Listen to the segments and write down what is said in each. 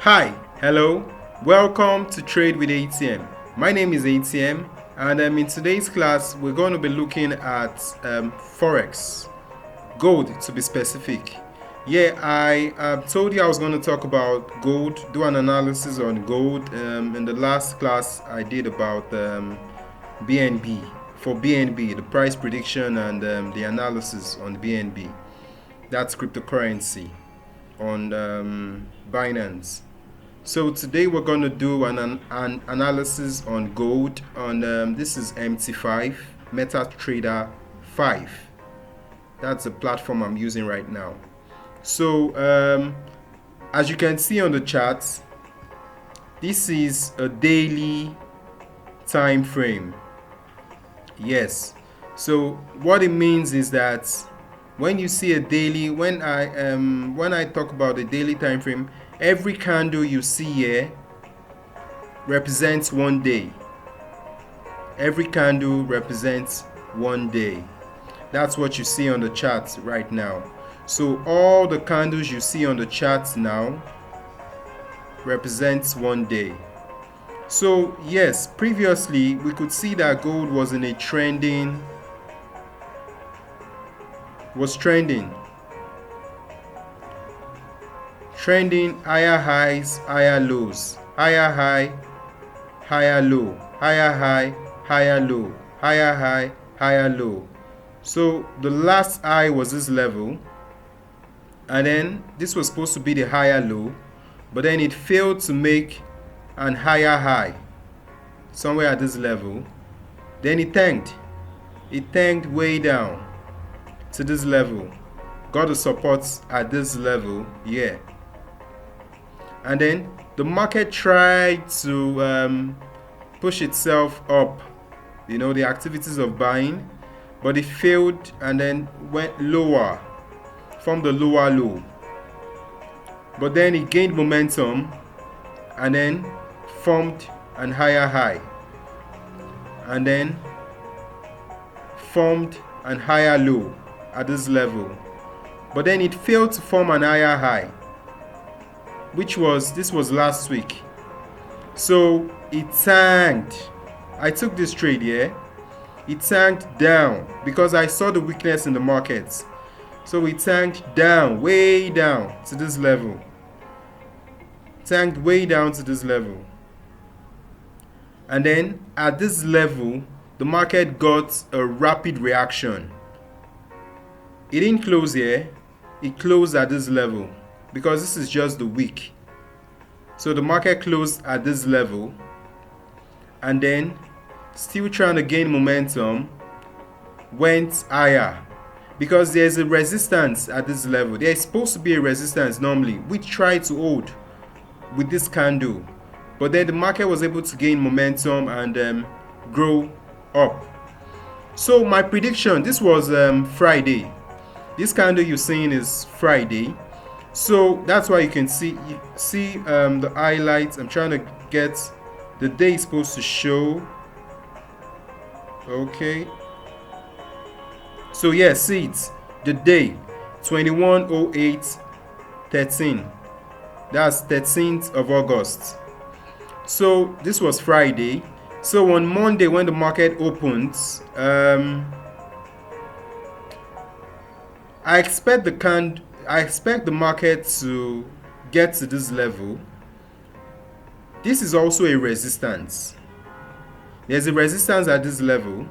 Hi, hello, welcome to Trade with ATM. My name is ATM, and in today's class, we're going to be looking at forex, gold to be specific. Yeah, I told you I was going to talk about gold, do an analysis on gold. In the last class, I did about BNB. For BNB, the price prediction and the analysis on BNB. That's cryptocurrency on Binance. So today we're going to do an analysis on gold on this is MT5 MetaTrader 5. That's the platform I'm using right now. So as you can see on the charts, this is a daily time frame. Yes. So what it means is that when you see a daily, when I talk about the daily time frame, every candle you see here represents one day. Every candle represents one day. That's what you see on the charts right now. So all the candles you see on the charts now represents one day. So yes, previously we could see that gold was in a trending higher highs, higher lows, higher high, higher low, higher high, higher low, higher high, higher low. So the last high was this level, and then this was supposed to be the higher low, but then it failed to make an higher high somewhere at this level. Then it tanked way down to this level, got the supports at this level here, and then the market tried to push itself up, the activities of buying, but it failed and then went lower, formed the lower low, but then it gained momentum and then formed an higher high, and then formed an higher low at this level, but then it failed to form an higher high, this was last week. So it tanked. I took this trade here. It tanked down because I saw the weakness in the markets. So it tanked down, way down to this level. Tanked way down to this level. And then at this level, the market got a rapid reaction. It didn't close here. It closed at this level because this is just the week. So the market closed at this level and then, still trying to gain momentum, went higher because there's a resistance at this level. There's supposed to be a resistance normally, which tried to hold with this candle, but then the market was able to gain momentum and grow up. So my prediction, this was Friday. This candle you're seeing is Friday. So that's why you can see the highlights. I'm trying to get the day is supposed to show. Okay. So yeah, see it. The day 21:08:13. That's 13th of August. So this was Friday. So on Monday when the market opens, I expect the market to get to this level. This is also a resistance. There's a resistance at this level.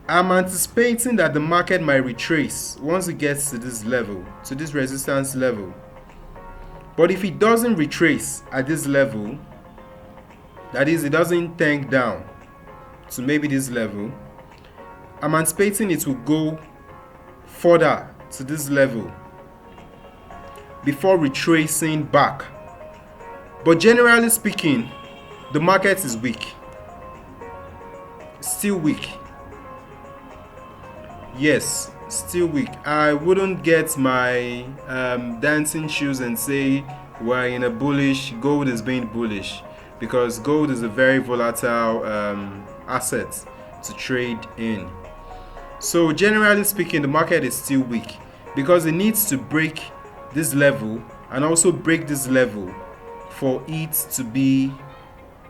I'm anticipating that the market might retrace once it gets to this level, to this resistance level. But if it doesn't retrace at this level, that is, it doesn't tank down to maybe this level, I'm anticipating it will go further to this level before retracing back. But generally speaking, the market is weak. Still weak. Yes, still weak. I wouldn't get my dancing shoes and say we're in a bullish, gold is being bullish, because gold is a very volatile asset to trade in. So generally speaking, the market is still weak because it needs to break this level and also break this level for it to be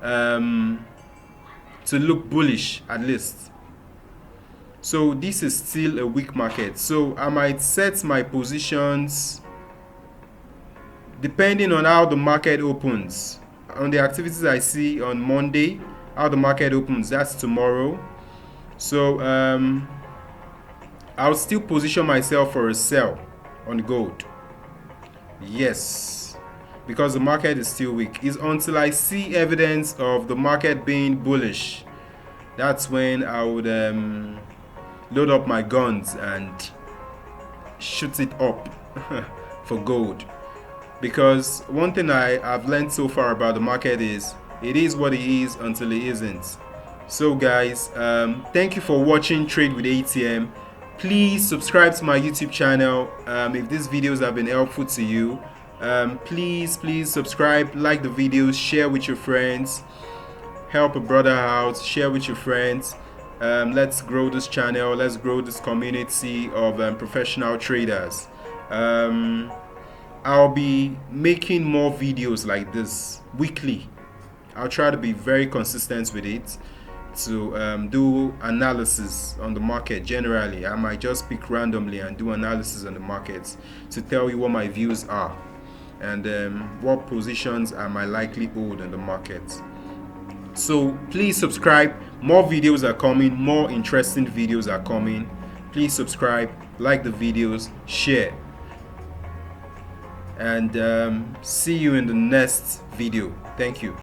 to look bullish at least. So this is still a weak market, so I might set my positions depending on how the market opens, on the activities I see on Monday, how the market opens. That's tomorrow. So I'll still position myself for a sell on gold. Yes, because the market is still weak. It's until I see evidence of the market being bullish, that's when I would load up my guns and shoot it up for gold. Because one thing I've learned so far about the market is it is what it is until it isn't. So guys, thank you for watching Trade with ATM. Please subscribe to my YouTube channel. If these videos have been helpful to you, please subscribe, like the videos, share with your friends, help a brother out, share with your friends. Let's grow this channel, let's grow this community of professional traders. I'll be making more videos like this weekly. I'll try to be very consistent with it, to do analysis on the market generally. I might just pick randomly and do analysis on the markets to tell you what my views are and what positions I might likely hold in the market. So please subscribe. More videos are coming, more interesting videos are coming. Please subscribe, like the videos, share, and see you in the next video. Thank you.